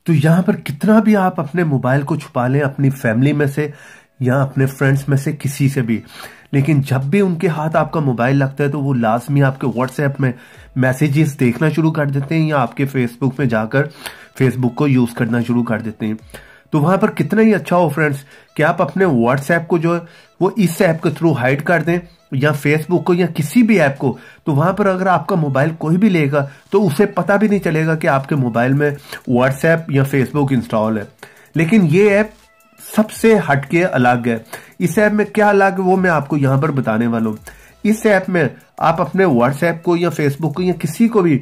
तो यहाँ पर कितना भी आप अपने मोबाइल को छुपा लें अपनी फैमिली में से या अपने फ्रेंड्स में से किसी से भी, लेकिन जब भी उनके हाथ आपका मोबाइल लगता है तो वो लाजमी आपके व्हाट्सएप में मैसेजेस देखना शुरू कर देते हैं या आपके फेसबुक में जाकर फेसबुक को यूज करना शुरू कर देते हैं। तो वहां पर कितना ही अच्छा हो फ्रेंड्स कि आप अपने व्हाट्सएप को जो है वो इस ऐप के थ्रू हाइड कर दें या फेसबुक को या किसी भी ऐप को। तो वहां पर अगर आपका मोबाइल कोई भी लेगा तो उसे पता भी नहीं चलेगा कि आपके मोबाइल में व्हाट्सएप या फेसबुक इंस्टॉल है। लेकिन ये ऐप सबसे हटके अलग है। इस ऐप में क्या अलग है वो मैं आपको यहां पर बताने वाला हूं। इस ऐप में आप अपने व्हाट्सएप को या फेसबुक को या किसी को भी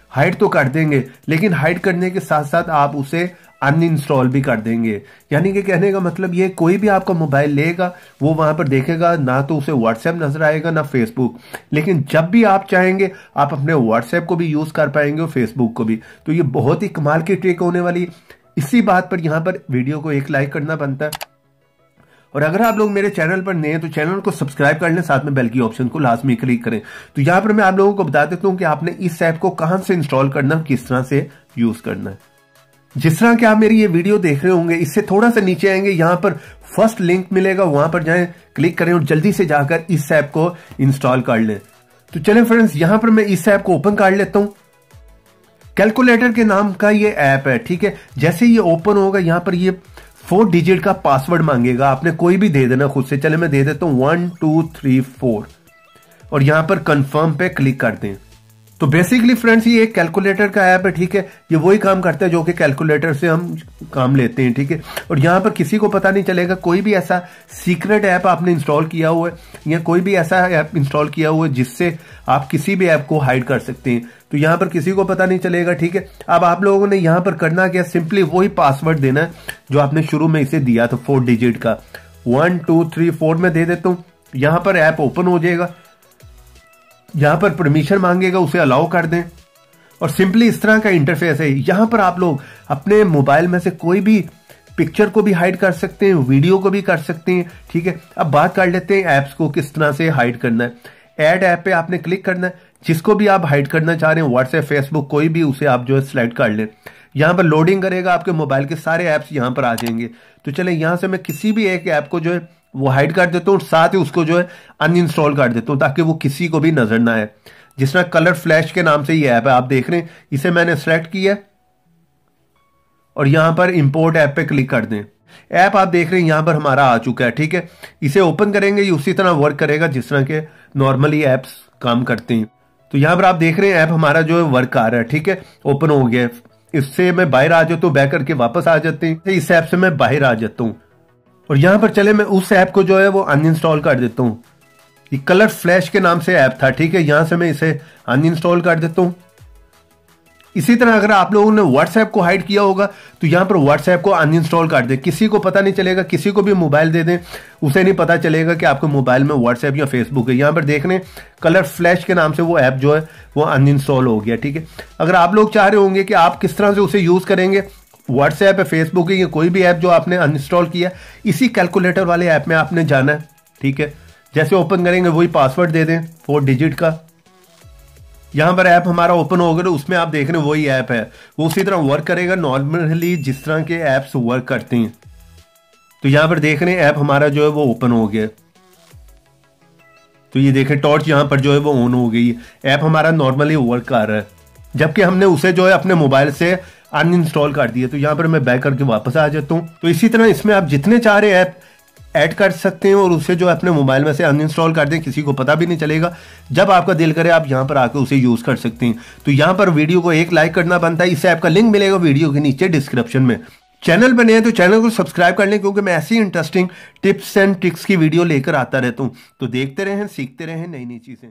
हाइड तो कर देंगे, लेकिन हाइड करने के साथ साथ आप उसे अनइंस्टॉल भी कर देंगे। यानी कि कहने का मतलब ये, कोई भी आपका मोबाइल लेगा वो वहां पर देखेगा ना तो उसे व्हाट्सएप नजर आएगा ना फेसबुक, लेकिन जब भी आप चाहेंगे आप अपने व्हाट्सएप को भी यूज कर पाएंगे और फेसबुक को भी। तो ये बहुत ही कमाल की ट्रिक होने वाली। इसी बात पर यहां पर वीडियो को एक लाइक करना बनता है, और अगर आप लोग मेरे चैनल पर नए हैं तो चैनल को सब्सक्राइब कर लें, साथ में बेल की ऑप्शन को लाजमी क्लिक करें। तो यहां पर मैं आप लोगों को बता देता हूं कि आपने इस ऐप को कहां से इंस्टॉल करना, किस तरह से यूज करना है। जिस तरह कि आप मेरी ये वीडियो देख रहे होंगे, इससे थोड़ा सा नीचे आएंगे, यहां पर फर्स्ट लिंक मिलेगा, वहां पर जाएं, क्लिक करें और जल्दी से जाकर इस ऐप को इंस्टॉल कर लें। तो चलें फ्रेंड्स, यहां पर मैं इस ऐप को ओपन कर लेता हूं। कैलकुलेटर के नाम का ये ऐप है, ठीक है। जैसे ये ओपन होगा यहां पर ये 4 डिजिट का पासवर्ड मांगेगा, आपने कोई भी दे देना खुद से। चले मैं दे देता हूं 1 2 3 4 और यहां पर कंफर्म पे क्लिक कर दें। तो बेसिकली फ्रेंड्स ये एक कैलकुलेटर का ऐप है, ठीक है। ये वही काम करता है जो कि कैलकुलेटर से हम काम लेते हैं, ठीक है। और यहां पर किसी को पता नहीं चलेगा, कोई भी ऐसा सीक्रेट ऐप आपने इंस्टॉल किया हुआ है या कोई भी ऐसा ऐप इंस्टॉल किया हुआ है जिससे आप किसी भी ऐप को हाइड कर सकते हैं, तो यहां पर किसी को पता नहीं चलेगा, ठीक है। अब आप लोगों ने यहां पर करना क्या, सिंपली वही पासवर्ड देना है जो आपने शुरू में इसे दिया था 4 डिजिट का। 1 2 3 4 में दे देता हूं। यहां पर ऐप ओपन हो जाएगा, यहां पर परमिशन मांगेगा, उसे अलाउ कर दें और सिंपली इस तरह का इंटरफेस है। यहां पर आप लोग अपने मोबाइल में से कोई भी पिक्चर को भी हाइड कर सकते हैं, वीडियो को भी कर सकते हैं, ठीक है। अब बात कर लेते हैं ऐप्स को किस तरह से हाइड करना है। ऐड ऐप पे आपने क्लिक करना है, जिसको भी आप हाइड करना चाह रहे हैं, व्हाट्सएप फेसबुक कोई भी, उसे आप जो है सिलेक्ट कर लें। यहां पर लोडिंग करेगा, आपके मोबाइल के सारे ऐप्स यहां पर आ जाएंगे। तो चले यहां से मैं किसी भी एक ऐप को जो है वो हाइड कर देता हूँ, साथ ही उसको जो है अनइंस्टॉल कर देता हूँ ताकि वो किसी को भी नजर ना आए। जिस तरह कलर फ्लैश के नाम से ये ऐप है, आप देख रहे हैं, इसे मैंने सेलेक्ट किया और यहां पर इंपोर्ट ऐप पे क्लिक कर दें। ऐप आप देख रहे हैं यहां पर हमारा आ चुका है, ठीक है। इसे ओपन करेंगे, ये उसी तरह वर्क करेगा जिस तरह के नॉर्मली ऐप्स काम करते हैं। तो यहां पर आप देख रहे हैं ऐप हमारा जो है वर्क कर रहा है, ठीक है, ओपन हो गया। इससे मैं बाहर आ जाता हूँ, बैक करके वापस आ जाते हैं, इस ऐप से मैं बाहर आ जाता हूँ और यहां पर चले मैं उस ऐप को जो है वो अनइंस्टॉल कर देता हूं। ये कलर फ्लैश के नाम से ऐप था, ठीक है। यहां से मैं इसे अनइंस्टॉल कर देता हूं। इसी तरह अगर आप लोगों ने व्हाट्सएप को हाइड किया होगा तो यहां पर व्हाट्सएप को अनइंस्टॉल कर दें, किसी को पता नहीं चलेगा। किसी को भी मोबाइल दे दें, उसे नहीं पता चलेगा कि आपके मोबाइल में व्हाट्सएप या फेसबुक है। यहां पर देख रहे हैं कलर फ्लैश के नाम से वो ऐप जो है वो अनइंस्टॉल हो गया, ठीक है। अगर आप लोग चाह रहे होंगे कि आप किस तरह से उसे यूज करेंगे, व्हाट्सएप है, फेसबुक है, या कोई भी ऐप जो आपने अनइंस्टॉल किया, इसी कैलकुलेटर वाले ऐप में आपने जाना है, ठीक है। जैसे ओपन करेंगे वही पासवर्ड दे दें 4 डिजिट का। यहां पर ऐप हमारा ओपन हो गया, उसमें आप देख रहे हैं वही ऐप है, वो उसी तरह वर्क करेगा नॉर्मली जिस तरह के ऐप्स वर्क करते हैं। तो यहां पर देख रहे हैं ऐप हमारा जो है वो ओपन हो गया। तो ये देखें टॉर्च यहां पर जो है वो ऑन हो गई, ऐप हमारा नॉर्मली वर्क कर रहा है, जबकि हमने उसे जो है अपने मोबाइल से अनइंस्टॉल कर दिया। तो यहां पर मैं बैक करके वापस आ जाता हूं। तो इसी तरह इसमें आप जितने चाह रहे ऐप ऐड कर सकते हैं और उसे जो अपने मोबाइल में से अनइंस्टॉल कर दें, किसी को पता भी नहीं चलेगा। जब आपका दिल करे आप यहां पर आकर उसे यूज कर सकते हैं। तो यहां पर वीडियो को एक लाइक करना बनता है। इस ऐप का लिंक मिलेगा वीडियो के नीचे डिस्क्रिप्शन में। चैनल बने हैं तो चैनल को सब्सक्राइब कर लें, क्योंकि मैं ऐसी इंटरेस्टिंग टिप्स एंड ट्रिक्स की वीडियो लेकर आता रहता हूं। तो देखते रहें, सीखते रहें नई नई चीजें।